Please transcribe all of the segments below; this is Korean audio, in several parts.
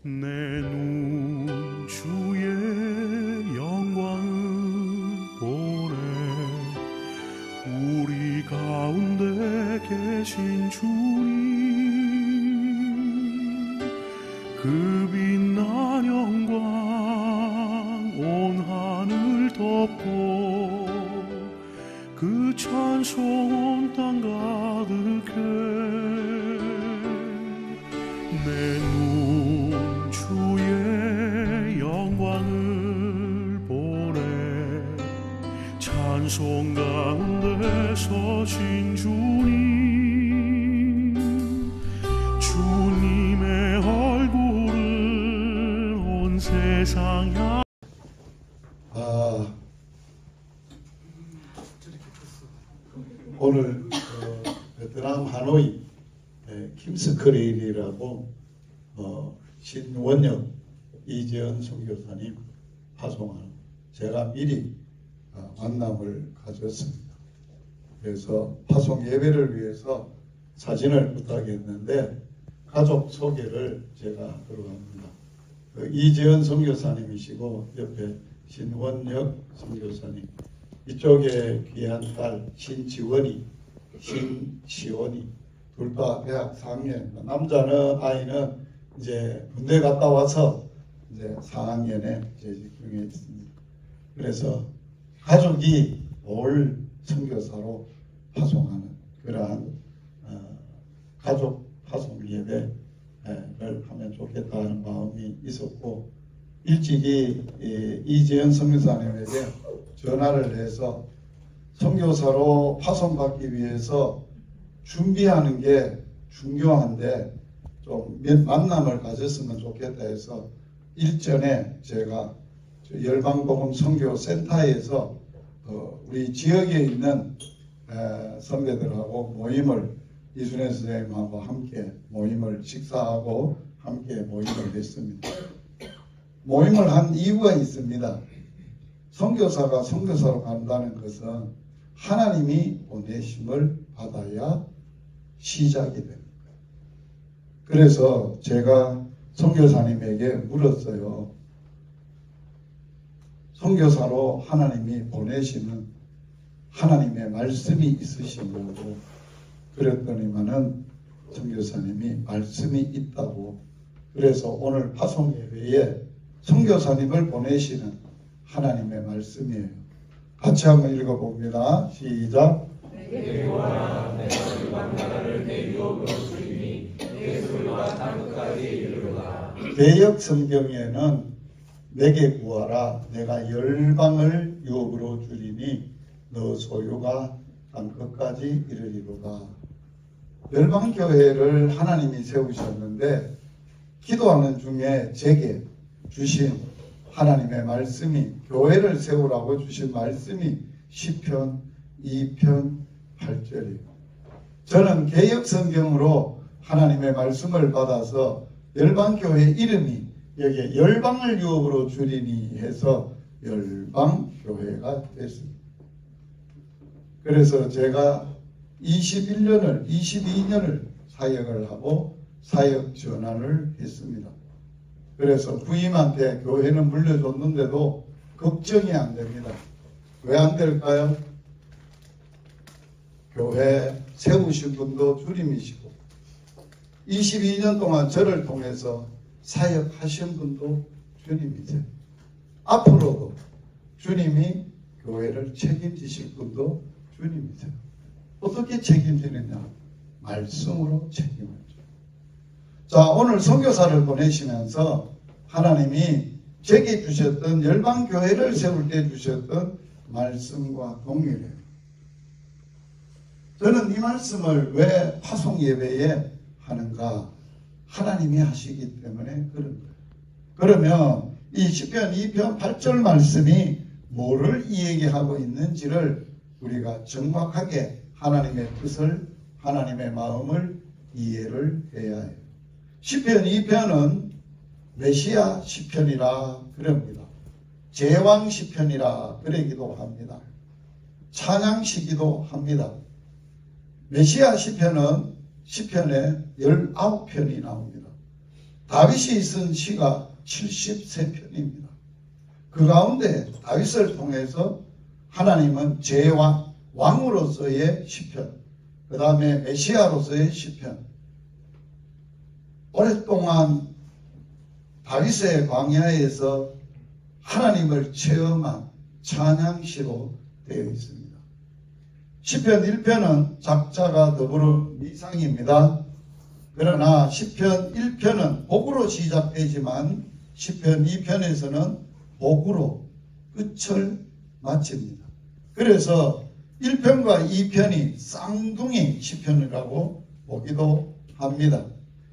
내 눈 주의 영광을 보네. 우리 가운데 계신 주님, 그 빛난 영광 온 하늘 덮고 그 찬송 온 땅 가득해. 내 눈 주의 영광을 보네. 찬송 가운데 서신 주님, 주님의 얼굴을 온 세상 향. 오늘 베트남 하노이 킴스크레일이라고 신원역 이재현 선교사님 파송하는, 제가 미리 만남을 가졌습니다. 그래서 파송 예배를 위해서 사진을 부탁했는데 가족 소개를 제가 하도록 합니다. 이재현 선교사님이시고 옆에 신원역 선교사님, 이쪽에 귀한 딸 신지원이, 신시원이, 둘 다 대학 4학년. 남자는 아이는 이제 군대 갔다 와서 이제 4학년에 재직중에 있습니다. 그래서 가족이 올 선교사로 파송하는 그러한 가족 파송 예배를 하면 좋겠다 하는 마음이 있었고, 일찍이 이재현 선교사님에게 전화를 해서 선교사로 파송받기 위해서 준비하는 게 중요한데 좀 만남을 가졌으면 좋겠다 해서 일전에 제가 열방복음 선교센터에서 우리 지역에 있는 선배들하고 모임을, 이순혜 선생님하고 함께 모임을 식사하고 함께 모임을 했습니다. 모임을 한 이유가 있습니다. 선교사가 선교사로 간다는 것은 하나님이 보내심을 받아야 시작이 됩니다. 그래서 제가 선교사님에게 물었어요. 선교사로 하나님이 보내시는 하나님의 말씀이 있으시냐고. 그랬더니만은 선교사님이 말씀이 있다고. 그래서 오늘 파송 예배에 선교사님을 보내시는 하나님의 말씀이에요. 같이 한번 읽어봅니다. 시작. 내게 구하라. 내가 이방 나라를 내 유업으로 주리니 내 소유가 땅끝까지 이르리로다. 개역 성경에는 내게 구하라. 내가 열방을 유업으로 주리니 너 소유가 땅끝까지 이르리로다. 열방교회를 하나님이 세우셨는데 기도하는 중에 제게 주신 하나님의 말씀이, 교회를 세우라고 주신 말씀이 시편 2편 8절이에요. 저는 개역성경으로 하나님의 말씀을 받아서 열방교회 이름이 여기에 열방을 유업으로 줄이니 해서 열방교회가 됐습니다. 그래서 제가 22년을 사역을 하고 사역 전환을 했습니다. 그래서 부임한테 교회는 물려줬는데도 걱정이 안 됩니다. 왜 안 될까요? 교회 세우신 분도 주님이시고 22년 동안 저를 통해서 사역하신 분도 주님이세요. 앞으로도 주님이 교회를 책임지실 분도 주님이세요. 어떻게 책임지느냐? 말씀으로 책임을. 자, 오늘 선교사를 보내시면서 하나님이 제게 주셨던 열방교회를 세울 때 주셨던 말씀과 동일해요. 저는 이 말씀을 왜 파송 예배에 하는가? 하나님이 하시기 때문에 그런 거예요. 그러면 이 시편 2편 8절 말씀이 뭐를 이야기하고 있는지를 우리가 정확하게 하나님의 뜻을, 하나님의 마음을 이해를 해야 해요. 시편 2편은 메시아 시편이라 그럽니다. 제왕 시편이라 그러기도 합니다. 찬양시기도 합니다. 메시아 시편은 시편에 19편이 나옵니다. 다윗이 쓴 시가 73편입니다. 그 가운데 다윗을 통해서 하나님은 제왕, 왕으로서의 시편, 그 다음에 메시아로서의 시편, 오랫동안 다윗의 광야에서 하나님을 체험한 찬양시로 되어 있습니다. 시편 1편은 작자가 더불어 미상입니다. 그러나 시편 1편은 복으로 시작되지만 시편 2편에서는 복으로 끝을 마칩니다. 그래서 1편과 2편이 쌍둥이 시편이라고 보기도 합니다.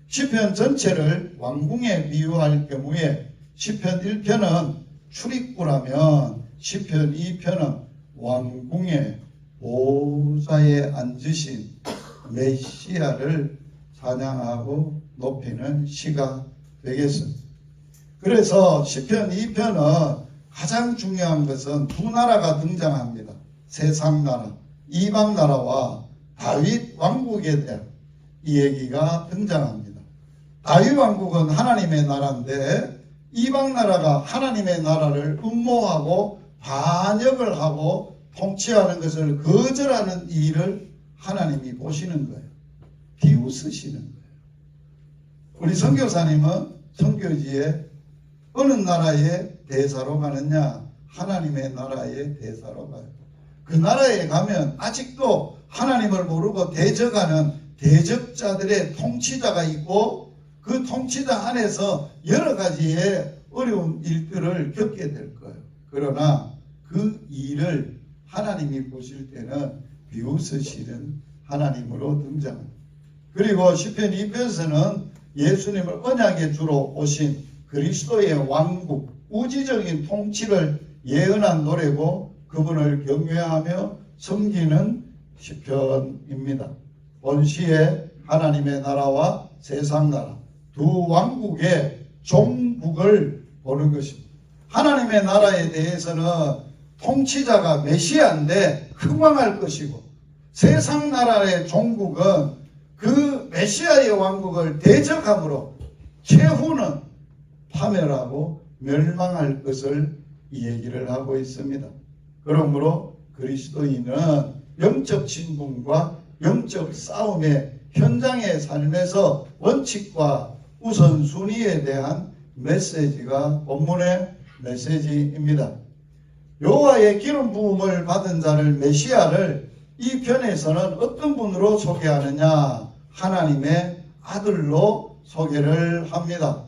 시편 전체를 왕궁에 비유할 경우에 시편 1편은 출입구라면 시편 2편은 왕궁의 보좌에 앉으신 메시아를 찬양하고 높이는 시가 되겠습니다. 그래서 시편 2편은 가장 중요한 것은 두 나라가 등장합니다. 세상 나라, 이방 나라와 다윗 왕국에 대한 이 얘기가 등장합니다. 다윗 왕국은 하나님의 나라인데 이방 나라가 하나님의 나라를 음모하고 반역을 하고 통치하는 것을 거절하는 일을 하나님이 보시는 거예요. 비웃으시는 거예요. 우리 선교사님은 선교지에 어느 나라의 대사로 가느냐? 하나님의 나라의 대사로 가요. 그 나라에 가면 아직도 하나님을 모르고 대적하는 대적자들의 통치자가 있고 그 통치자 안에서 여러 가지의 어려운 일들을 겪게 될 거예요. 그러나 그 일을 하나님이 보실 때는 비웃으시는 하나님으로 등장합니다. 그리고 시편 2편에서는 예수님을 언약의 주로 오신 그리스도의 왕국, 우주적인 통치를 예언한 노래고 그분을 경외하며 섬기는 시편입니다. 본시에 하나님의 나라와 세상 나라 두 왕국의 종국을 보는 것입니다. 하나님의 나라에 대해서는 통치자가 메시아인데 흥왕할 것이고 세상 나라의 종국은 그 메시아의 왕국을 대적함으로 최후는 파멸하고 멸망할 것을 이 얘기를 하고 있습니다. 그러므로 그리스도인은 영적 신분과 영적 싸움의 현장의 삶에서 원칙과 우선순위에 대한 메시지가 본문의 메시지입니다. 여호와의 기름 부음을 받은 자를 메시아를 이 편에서는 어떤 분으로 소개하느냐? 하나님의 아들로 소개를 합니다.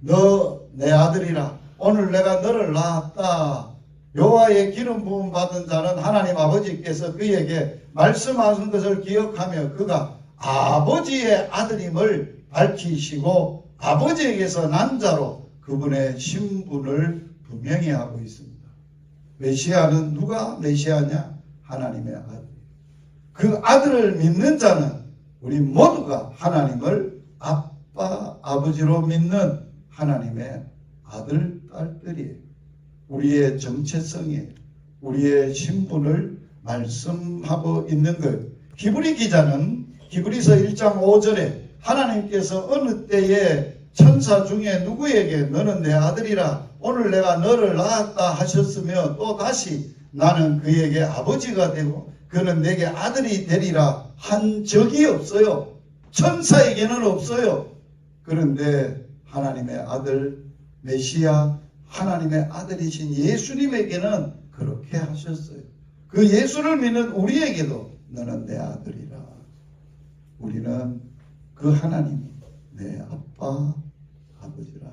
너 내 아들이라 오늘 내가 너를 낳았다. 여호와의 기름 부음 받은 자는 하나님 아버지께서 그에게 말씀하신 것을 기억하며 그가 아버지의 아들임을 밝히시고 아버지에게서 난 자로 그분의 신분을 분명히 하고 있습니다. 메시아는 누가 메시아냐? 하나님의 아들. 그 아들을 믿는 자는 우리 모두가 하나님을 아빠, 아버지로 믿는 하나님의 아들, 딸들이에요. 우리의 정체성이에요. 우리의 신분을 말씀하고 있는 거예요. 히브리 기자는 히브리서 1장 5절에 하나님께서 어느 때에 천사 중에 누구에게 너는 내 아들이라 오늘 내가 너를 낳았다 하셨으며 또 다시 나는 그에게 아버지가 되고 그는 내게 아들이 되리라 한 적이 없어요. 천사에게는 없어요. 그런데 하나님의 아들 메시아 하나님의 아들이신 예수님에게는 그렇게 하셨어요. 그 예수를 믿는 우리에게도 너는 내 아들이라. 우리는 그 하나님이 내 아빠 아버지라.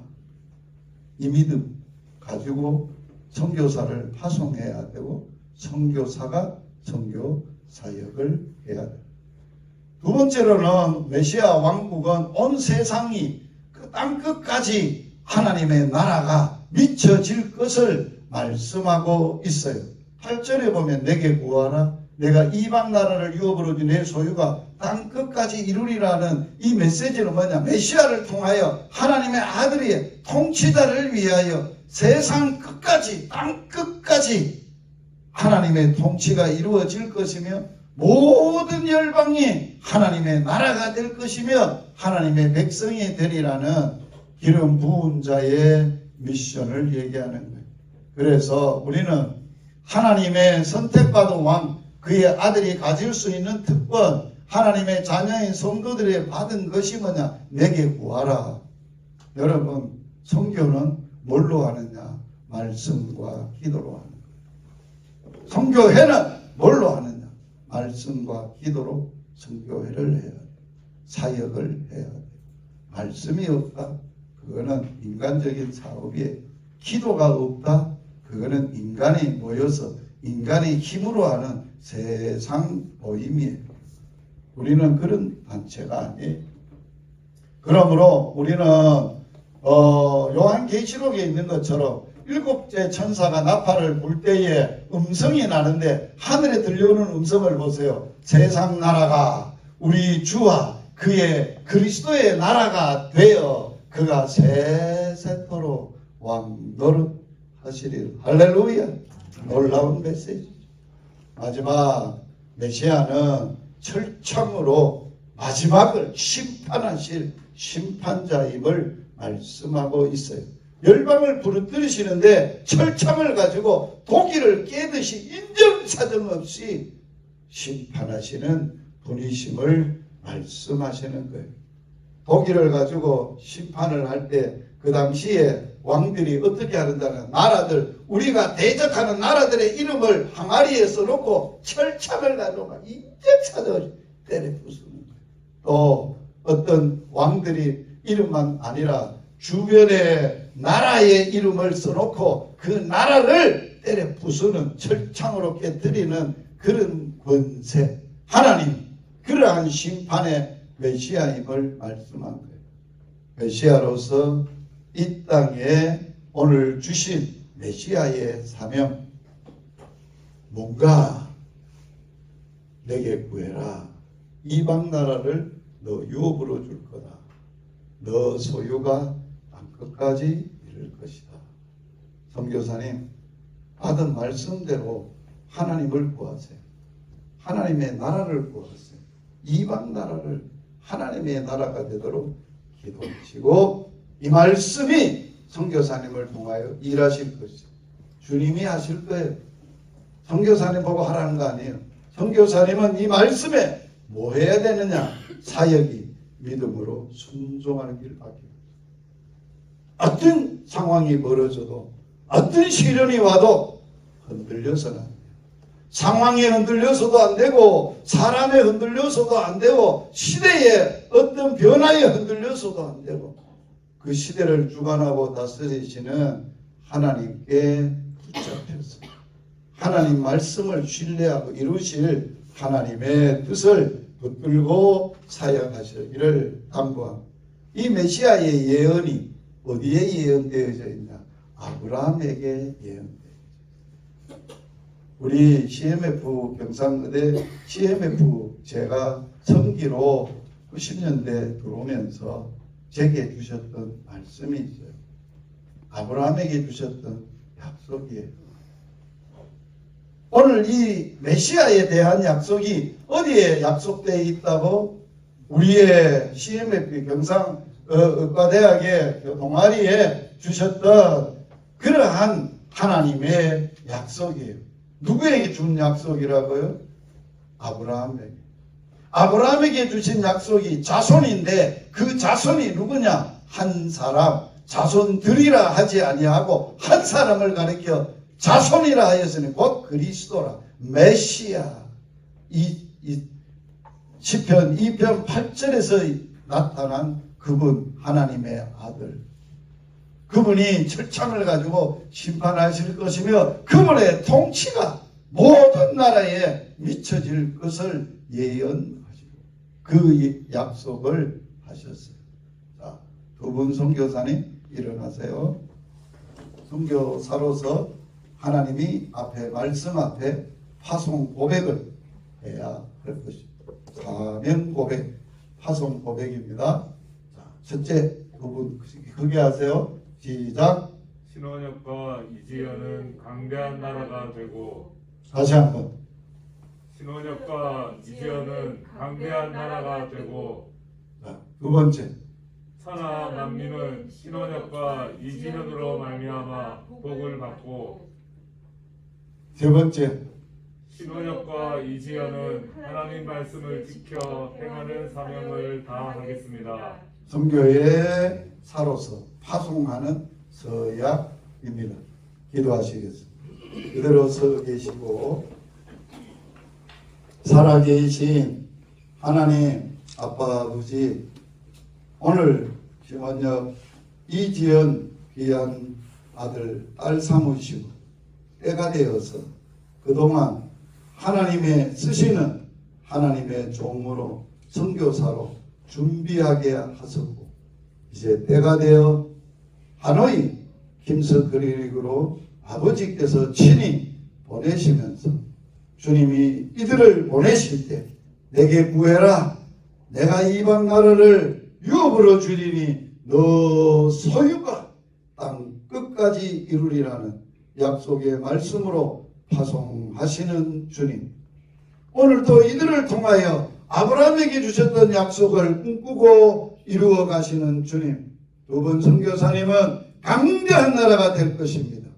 이 믿음 가지고 선교사를 파송해야 되고 선교사가 선교 사역을 해야 돼요. 두 번째로는 메시아 왕국은 온 세상이 그 땅끝까지 하나님의 나라가 미쳐질 것을 말씀하고 있어요. 8절에 보면 내게 구하라. 내가 이방 나라를 유업으로 준 내 소유가 땅끝까지 이루리라는 이 메시지는 뭐냐? 메시아를 통하여 하나님의 아들이 통치자를 위하여 세상 끝까지 땅 끝까지 하나님의 통치가 이루어질 것이며 모든 열방이 하나님의 나라가 될 것이며 하나님의 백성이 되리라는 기름 부은 자의 미션을 얘기하는 거예요. 그래서 우리는 하나님의 선택받은 왕, 그의 아들이 가질 수 있는 특권, 하나님의 자녀인 성도들이 받은 것이 뭐냐? 내게 구하라. 여러분, 선교는 뭘로 하느냐? 말씀과 기도로 하는 거예요. 선교회는 뭘로 하느냐? 말씀과 기도로 선교회를 해야 돼요. 사역을 해야 돼요. 말씀이 없다? 그거는 인간적인 사업이에요. 기도가 없다? 그거는 인간이 모여서 인간의 힘으로 하는 세상 모임이에요. 우리는 그런 단체가 아니에요. 그러므로 우리는 요한계시록에 있는 것처럼 일곱째 천사가 나팔을 불 때에 음성이 나는데 하늘에 들려오는 음성을 보세요. 세상 나라가 우리 주와 그의 그리스도의 나라가 되어 그가 세세토록 왕노릇 하시리라. 할렐루야. 놀라운 메시지. 마지막 메시아는 철창으로 마지막을 심판하실 심판자임을 말씀하고 있어요. 열방을 부르뜨리시는데 철창을 가지고 독일을 깨듯이 인정사정 없이 심판하시는 분이심을 말씀하시는 거예요. 독일을 가지고 심판을 할 때 그 당시에 왕들이 어떻게 하는다는 나라들, 우리가 대적하는 나라들의 이름을 항아리에 써놓고 철창을 가지고 막 인정사정을 때려 부수는 거예요. 또 어떤 왕들이 이름만 아니라 주변의 나라의 이름을 써놓고 그 나라를 때려 부수는, 철창으로 깨뜨리는 그런 권세, 하나님 그러한 심판의 메시아임을 말씀한 거예요. 메시아로서 이 땅에 오늘 주신 메시아의 사명, 뭔가 내게 구해라. 이방 나라를 너 유업으로 줄 거다. 너 소유가 땅끝까지 이를 것이다. 선교사님, 받은 말씀대로 하나님을 구하세요. 하나님의 나라를 구하세요. 이방 나라를 하나님의 나라가 되도록 기도하시고, 이 말씀이 선교사님을 통하여 일하실 것이죠. 주님이 하실 거예요. 선교사님 보고 하라는 거 아니에요. 선교사님은 이 말씀에 뭐 해야 되느냐? 사역이 믿음으로 순종하는 길밖에. 어떤 상황이 벌어져도, 어떤 시련이 와도 흔들려서는 안 돼요. 상황에 흔들려서도 안 되고, 사람에 흔들려서도 안 되고, 시대의 어떤 변화에 흔들려서도 안 되고, 그 시대를 주관하고 다스리시는 하나님께 붙잡혀서 하나님 말씀을 신뢰하고 이루실 하나님의 뜻을 붙들고 사역하시기를 당부합니다. 이 메시아의 예언이 어디에 예언되어져 있냐? 아브라함에게 예언되어져 있습니다. 우리 CMF 경상의대 CMF 제가 성기로 90년대 들어오면서 제게 주셨던 말씀이 있어요. 아브라함에게 주셨던 약속이에요. 오늘 이 메시아에 대한 약속이 어디에 약속되어 있다고? 우리의 CMF 경상의과대학의 동아리에 주셨던 그러한 하나님의 약속이에요. 누구에게 준 약속이라고요? 아브라함에게. 아브라함에게 주신 약속이 자손인데 그 자손이 누구냐? 한 사람, 자손들이라 하지 아니하고 한 사람을 가리켜 자손이라 하였으니 곧 그리스도라, 메시아. 이 시편 2편 8절에서 나타난 그분, 하나님의 아들. 그분이 철창을 가지고 심판하실 것이며 그분의 통치가 모든 나라에 미쳐질 것을 예언하시고 그 약속을 하셨어요. 자, 두 분 선교사님 일어나세요. 선교사로서 하나님이 앞에 말씀 앞에 파송 고백을 해야 할 것입니다. 사명 고백, 파송 고백입니다. 자, 첫째 두 분 크게 하세요. 시작. 신원혁과 이지연은 강대한 나라가 되고. 다시 한번. 신원혁과 이지연은 강대한 나라가 되고. 자, 두 번째. 천하 만민은 신원혁과 이지현으로 말미암아 복을 받고 세 번째, 신원혁과 이지현은 하나님 말씀을 지켜 행하는 사명을 다하겠습니다. 선교의 사로서 파송하는 서약입니다. 기도하시겠습니다. 그대로 서 계시고, 살아계신 하나님 아빠 아버지, 오늘 신원혁 이지연 귀한 아들 딸 삼으시고 때가 되어서 그동안 하나님의 쓰시는 하나님의 종으로 선교사로 준비하게 하셨고, 이제 때가 되어 하노이 김석그리으로 아버지께서 친히 보내시면서 주님이 이들을 보내실 때 내게 구해라, 내가 이방 나라를 유업으로 주리니 너 소유가 땅 끝까지 이루리라는 약속의 말씀으로 파송하시는 주님, 오늘도 이들을 통하여 아브라함에게 주셨던 약속을 꿈꾸고 이루어 가시는 주님, 두 분 선교사님은 강대한 나라가 될 것입니다.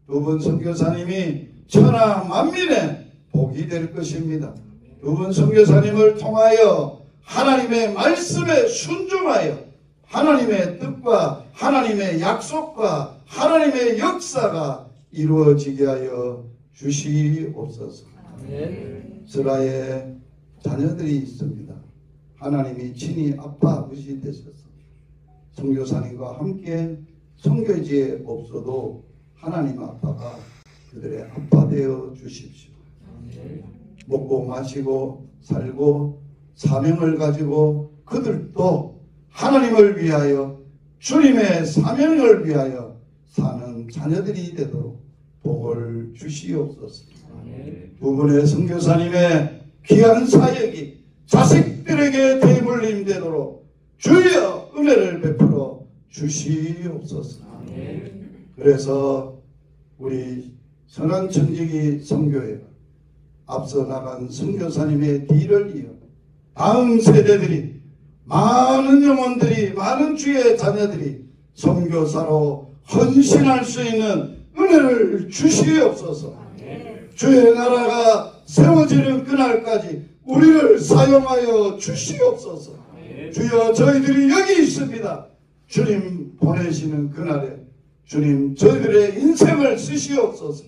두 분 선교사님이 천하 만민의 복이 될 것입니다. 두 분 선교사님을 통하여 하나님의 말씀에 순종하여 하나님의 뜻과 하나님의 약속과 하나님의 역사가 이루어지게 하여 주시옵소서. 스라의 자녀들이 있습니다. 하나님이 친히 아빠 아버지 되셔서 선교사님과 함께 선교지에 없어도 하나님 아빠가 그들의 아빠 되어 주십시오. 먹고 마시고 살고 사명을 가지고 그들도 하나님을 위하여 주님의 사명을 위하여 사는 자녀들이 되도록 복을 주시옵소서. 두 분의 선교사님의 귀한 사역이 자식들에게 대물림 되도록 주여 은혜를 베풀어 주시옵소서. 그래서 우리 선한천지기 선교회가 앞서 나간 선교사님의 뒤를 이어 다음 세대들이, 많은 영혼들이, 많은 주의 자녀들이 선교사로 헌신할 수 있는 은혜를 주시옵소서. 주의 나라가 세워지는 그날까지 우리를 사용하여 주시옵소서. 주여, 저희들이 여기 있습니다. 주님 보내시는 그날에 주님 저희들의 인생을 쓰시옵소서.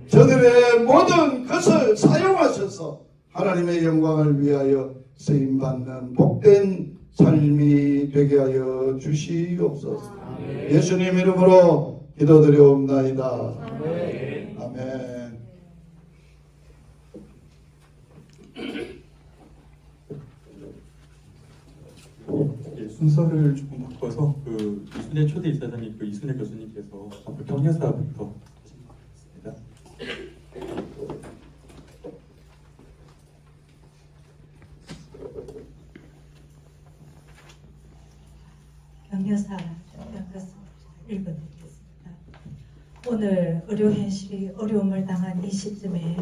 저들의 모든 것을 사용하셔서 하나님의 영광을 위하여 쓰임받는 복된 삶이 되게 하여 주시옵소서. 예수님 이름으로 기도드려옵나이다. 아멘. 예, 순서를 조금 바꿔서 이순애 초대이사장님, 이순애 교수님께서 격려사부터 하시겠습니다. 격려사 읽어드리겠습니다. 오늘 의료 현실이 어려움을 당한 이 시점에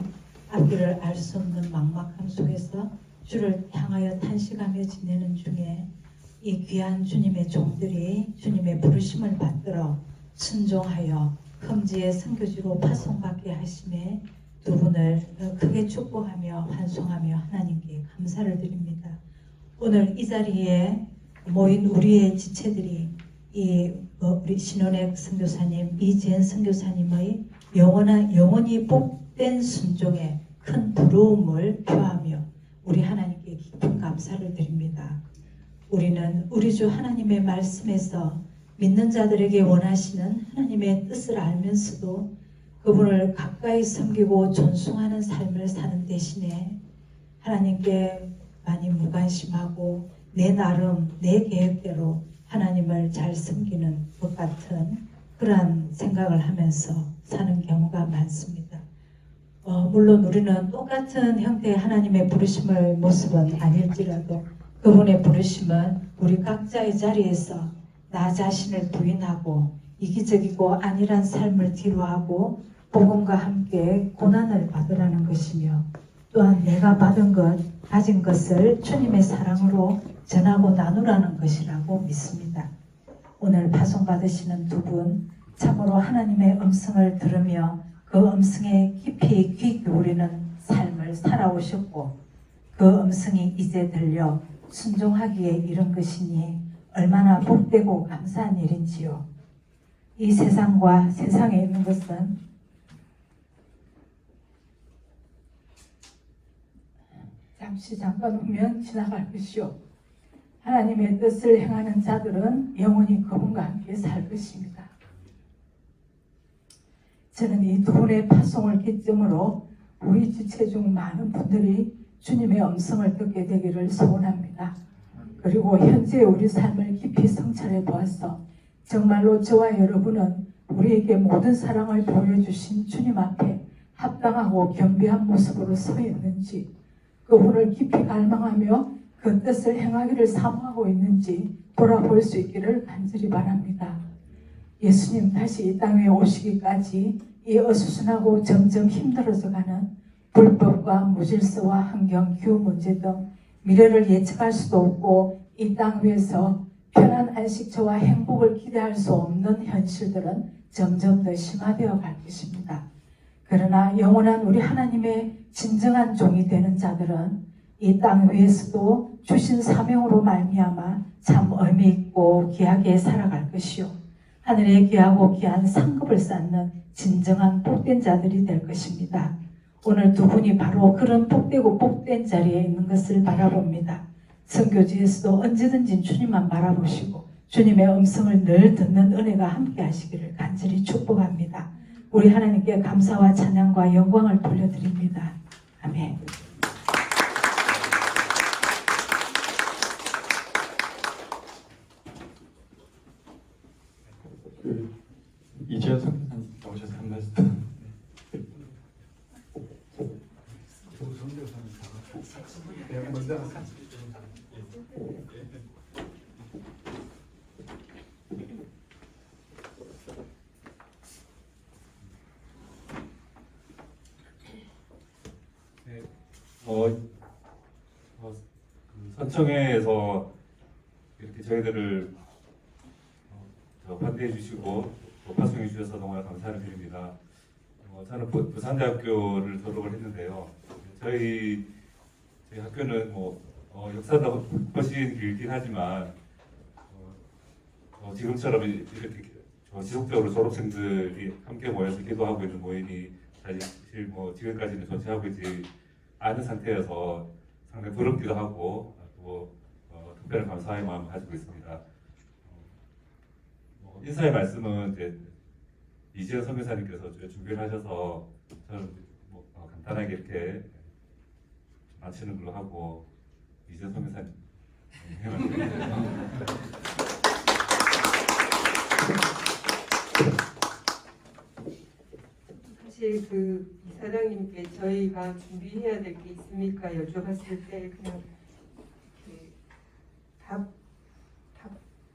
앞길을 알 수 없는 막막함 속에서 주를 향하여 탄식하며 지내는 중에 이 귀한 주님의 종들이 주님의 부르심을 받들어 순종하여 험지의 선교지로 파송받게 하심에 두 분을 크게 축복하며 환송하며 하나님께 감사를 드립니다. 오늘 이 자리에 모인 우리의 지체들이 우리 신원혁 선교사님, 이지연 선교사님의 영원히 복된 순종에 큰 부러움을 표하며 우리 하나님께 깊은 감사를 드립니다. 우리는 우리 주 하나님의 말씀에서 믿는 자들에게 원하시는 하나님의 뜻을 알면서도 그분을 가까이 섬기고 존숭하는 삶을 사는 대신에 하나님께 많이 무관심하고 내 나름 내 계획대로 하나님을 잘 섬기는 것 같은 그러한 생각을 하면서 사는 경우가 많습니다. 물론 우리는 똑같은 형태의 하나님의 부르심을 모습은 아닐지라도 그분의 부르심은 우리 각자의 자리에서 나 자신을 부인하고 이기적이고 안일한 삶을 뒤로하고 복음과 함께 고난을 받으라는 것이며, 또한 내가 받은 것, 가진 것을 주님의 사랑으로 전하고 나누라는 것이라고 믿습니다. 오늘 파송받으시는 두 분 참으로 하나님의 음성을 들으며 그 음성에 깊이 귀 기울이는 삶을 살아오셨고 그 음성이 이제 들려 순종하기에 이른 것이니 얼마나 복되고 감사한 일인지요. 이 세상과 세상에 있는 것은 잠깐 후면 지나갈 것이요. 하나님의 뜻을 행하는 자들은 영원히 그분과 함께 살 것입니다. 저는 이 두 분의 파송을 기점으로 우리 지체 중 많은 분들이 주님의 음성을 듣게 되기를 소원합니다. 그리고 현재 우리 삶을 깊이 성찰해 보아서 정말로 저와 여러분은 우리에게 모든 사랑을 보여주신 주님 앞에 합당하고 겸비한 모습으로 서 있는지, 그분을 깊이 갈망하며 그 뜻을 행하기를 사모하고 있는지 돌아볼 수 있기를 간절히 바랍니다. 예수님 다시 이 땅에 오시기까지 이 어수선하고 점점 힘들어져가는 불법과 무질서와 환경, 기후 문제 등 미래를 예측할 수도 없고 이 땅 위에서 편한 안식처와 행복을 기대할 수 없는 현실들은 점점 더 심화되어 갈 것입니다. 그러나 영원한 우리 하나님의 진정한 종이 되는 자들은 이 땅 위에서도 주신 사명으로 말미암아 참 의미 있고 귀하게 살아갈 것이요. 하늘에 귀하고 귀한 상급을 쌓는 진정한 복된 자들이 될 것입니다. 오늘 두 분이 바로 그런 복되고 복된 자리에 있는 것을 바라봅니다. 선교지에서도 언제든지 주님만 바라보시고 주님의 음성을 늘 듣는 은혜가 함께 하시기를 간절히 축복합니다. 우리 하나님께 감사와 찬양과 영광을 돌려드립니다. 아멘. 이재현 선교사님 나오셔서 한 말씀. 네, 선청회에서 이렇게 저희들을 환대해 주시고 또 파송해 주셔서 정말 감사를 드립니다. 저는 부산대학교를 졸업을 했는데요. 저희 학교는 역사도 훨씬 길긴 하지만 지금처럼 이렇게 지속적으로 졸업생들이 함께 모여서 기도하고 있는 모임이 사실 지금까지는 존재하고 있지 않은 상태여서 상당히 부럽기도 하고 또 특별한 감사의 마음을 가지고 있습니다. 인사의 말씀은 이제 이재현 선교사님께서 준비를 하셔서 저는 간단하게 이렇게 마치는 걸로 하고 이재현 선교사님 사실 그 이사장님께 저희가 준비해야 될 게 있습니까 여쭤봤을 때 그냥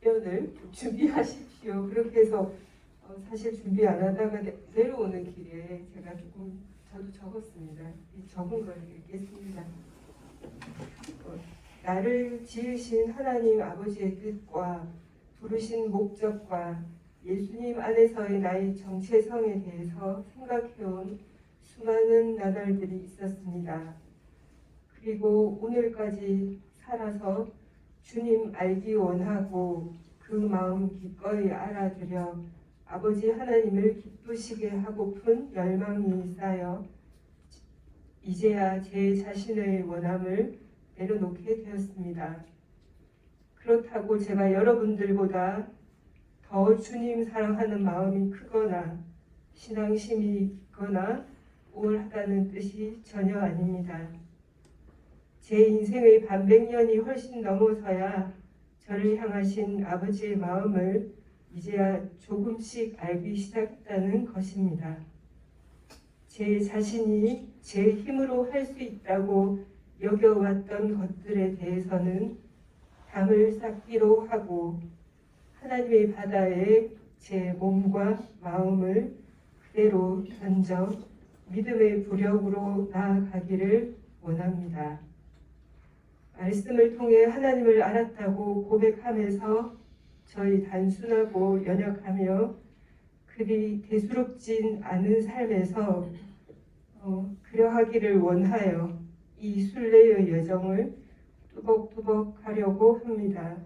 답변을 준비하십시오. 그렇게 해서 사실 준비 안 하다가 내려오는 길에 제가 조금 저도 적었습니다. 적은 걸 읽겠습니다. 나를 지으신 하나님 아버지의 뜻과 부르신 목적과 예수님 안에서의 나의 정체성에 대해서 생각해온 수많은 나날들이 있었습니다. 그리고 오늘까지 살아서 주님 알기 원하고 그 마음 기꺼이 알아들여 아버지 하나님을 기쁘시게 하고픈 열망이 쌓여 이제야 제 자신의 원함을 내려놓게 되었습니다. 그렇다고 제가 여러분들보다 더 주님 사랑하는 마음이 크거나 신앙심이 있거나 우월하다는 뜻이 전혀 아닙니다. 제 인생의 반백년이 훨씬 넘어서야 저를 향하신 아버지의 마음을 이제야 조금씩 알기 시작했다는 것입니다. 제 자신이 제 힘으로 할 수 있다고 여겨왔던 것들에 대해서는 담을 쌓기로 하고 하나님의 바다에 제 몸과 마음을 그대로 던져 믿음의 부력으로 나아가기를 원합니다. 말씀을 통해 하나님을 알았다고 고백하면서 저희 단순하고 연약하며 그리 대수롭진 않은 삶에서 그려하기를 원하여 이 순례의 여정을 뚜벅뚜벅 하려고 합니다.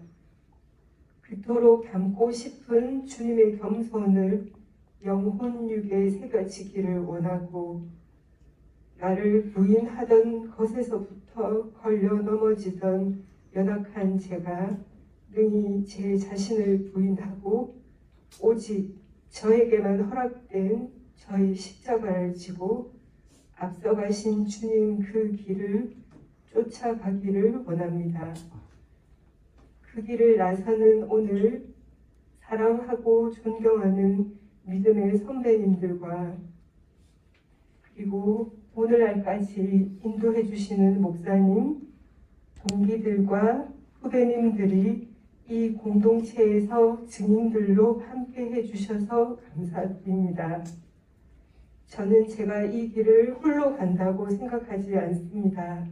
그토록 닮고 싶은 주님의 겸손을 영혼육에 새겨지기를 원하고 나를 부인하던 것에서부터 걸려 넘어지던 연약한 제가 능히 제 자신을 부인하고 오직 저에게만 허락된 저희 십자가를 지고 앞서가신 주님 그 길을 쫓아가기를 원합니다. 그 길을 나서는 오늘 사랑하고 존경하는 믿음의 선배님들과 그리고 오늘날까지 인도해 주시는 목사님, 동기들과 후배님들이 이 공동체에서 증인들로 함께 해주셔서 감사드립니다. 저는 제가 이 길을 홀로 간다고 생각하지 않습니다.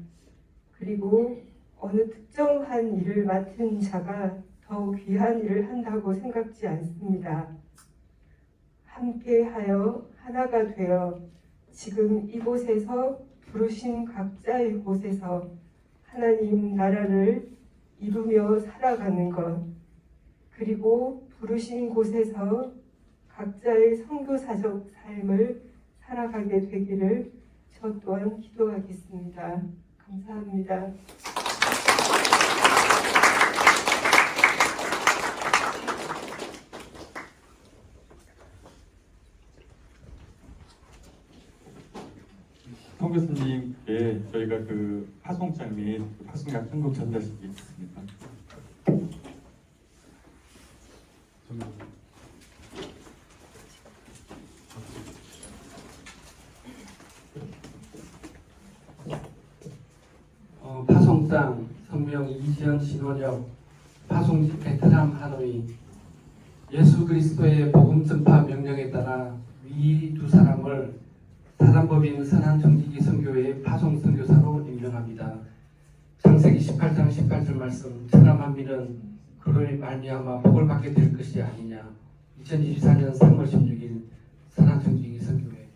그리고 어느 특정한 일을 맡은 자가 더 귀한 일을 한다고 생각지 않습니다. 함께하여 하나가 되어 지금 이곳에서 부르신 각자의 곳에서 하나님 나라를 이루며 살아가는 것, 그리고 부르신 곳에서 각자의 선교사적 삶을 살아가게 되기를 저 또한 기도하겠습니다. 감사합니다. 송 교수님께 저희가 그 파송장 및 파송약 현금 전달식이 있습니다. 파송장 성명 이지연 신원혁 파송지 베트남 하노이 예수 그리스도의 복음 전파 명령에 따라 위 두 사람을 사단법인 선한정직이 선교회의 파송 선교사로 임명합니다. 창세기 18장 18절 말씀 천하 만민은 그로 말미암아 복을 받게 될 것이 아니냐. 2024년 3월 16일 선한정직이 선교회.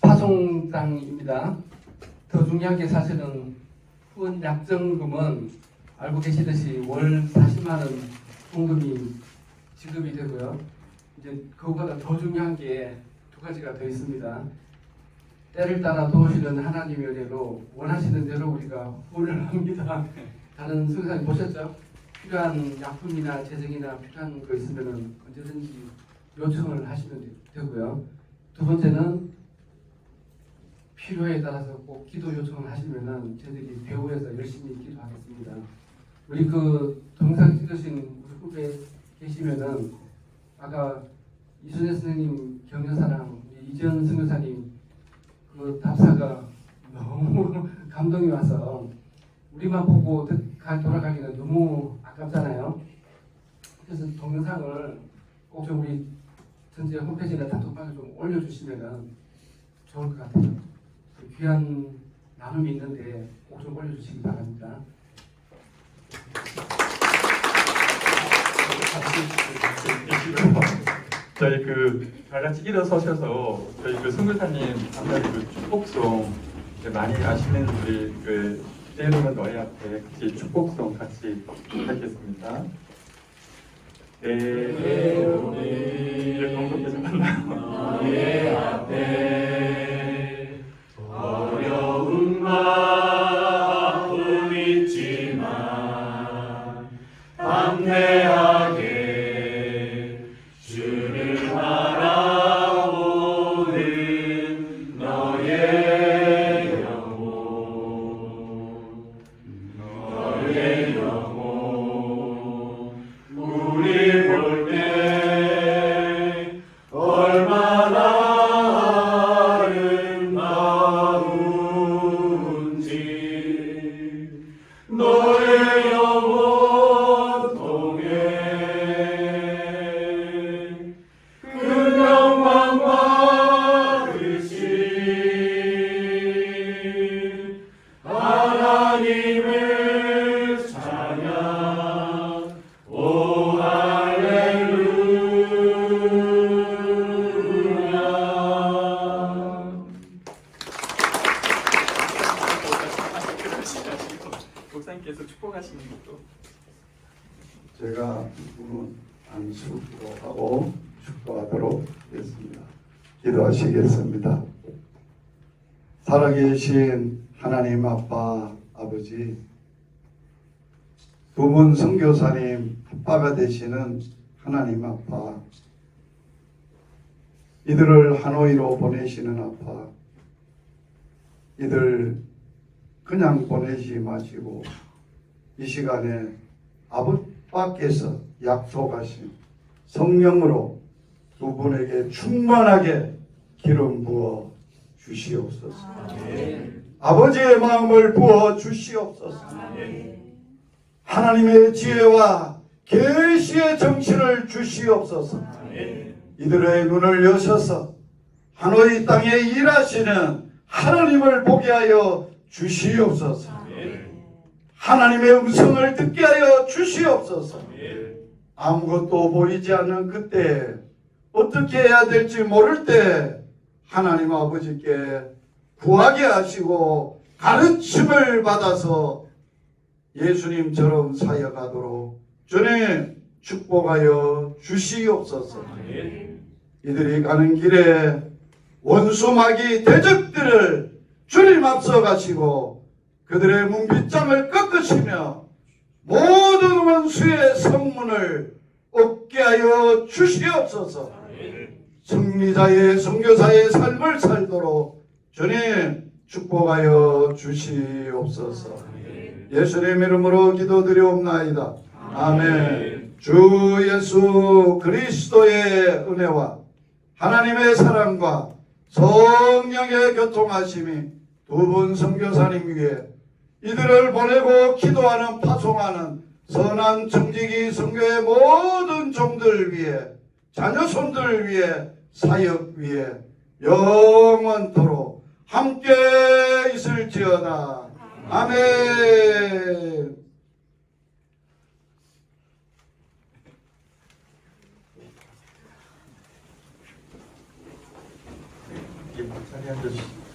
파송장입니다. 더 중요한 게 사실은 후원 약정금은 알고 계시듯이 월 40만 원 송금이 지급이 되고요. 이제 그거보다 더 중요한 게 두 가지가 더 있습니다. 때를 따라 도우시는 하나님의 은혜로 원하시는 대로 우리가 후원을 합니다. 다른 선교사님 보셨죠? 필요한 약품이나 재정이나 필요한 거 있으면 언제든지 요청을 하시면 되고요. 두 번째는 필요에 따라서 꼭 기도 요청을 하시면은 저희들이 배후에서 열심히 기도하겠습니다. 우리 그 동영상 찍으신 우리 후배 계시면은 아까 이순재 선생님 격려사랑 이지연 선교사님 그 답사가 너무 감동이 와서 우리만 보고 돌아가기는 너무 아깝잖아요. 그래서 동영상을 꼭 좀 우리 전체 홈페이지나 단톡방에 좀 올려주시면은 좋을 것 같아요. 귀한 나눔이 있는데 꼭 좀 올려주시기 바랍니다. 저희 다 같이 일어서셔서 저희 선교사님 한마디 축복송 많이 아시는 우리 때로는 너희 앞에 같이 축복송 같이 하겠습니다. 때로는 언급해서 만나요. 너의 앞에 어려운 마음 있지만 담대하게 주를 바라보는 너의 영혼 우리가 부분 안수 기도하고 축도하도록 하겠습니다. 기도하시겠습니다. 살아계신 하나님 아빠 아버지, 두 분 선교사님 아빠가 되시는 하나님 아빠, 이들을 하노이로 보내시는 아빠, 이들 그냥 보내지 마시고 이 시간에 아버지께서 약속하신 성령으로 두 분에게 충만하게 기름 부어 주시옵소서. 아버지의 마음을 부어 주시옵소서. 하나님의 지혜와 계시의 정신을 주시옵소서. 이들의 눈을 여셔서 하노이 땅에 일하시는 하나님을 보게 하여 주시옵소서. 하나님의 음성을 듣게 하여 주시옵소서. 아무것도 보이지 않는 그때, 어떻게 해야 될지 모를 때 하나님 아버지께 구하게 하시고 가르침을 받아서 예수님처럼 사역하도록 주님 축복하여 주시옵소서. 이들이 가는 길에 원수 마귀 대적들을 주님 앞서 가시고 그들의 문빗장을 꺾으시며 모든 원수의 성문을 얻게 하여 주시옵소서. 승리자의 선교사의 삶을 살도록 주님 축복하여 주시옵소서. 예수님 이름으로 기도드리옵나이다. 아멘. 주 예수 그리스도의 은혜와 하나님의 사랑과 성령의 교통하심이 두 분 선교사님 위에 이들을 보내고 기도하는 파송하는 선한 정직이 선교의 모든 종들 위에 자녀손들 위에 사역 위에 영원토록 함께 있을지어다. 아멘. 자리에 앉아주시죠.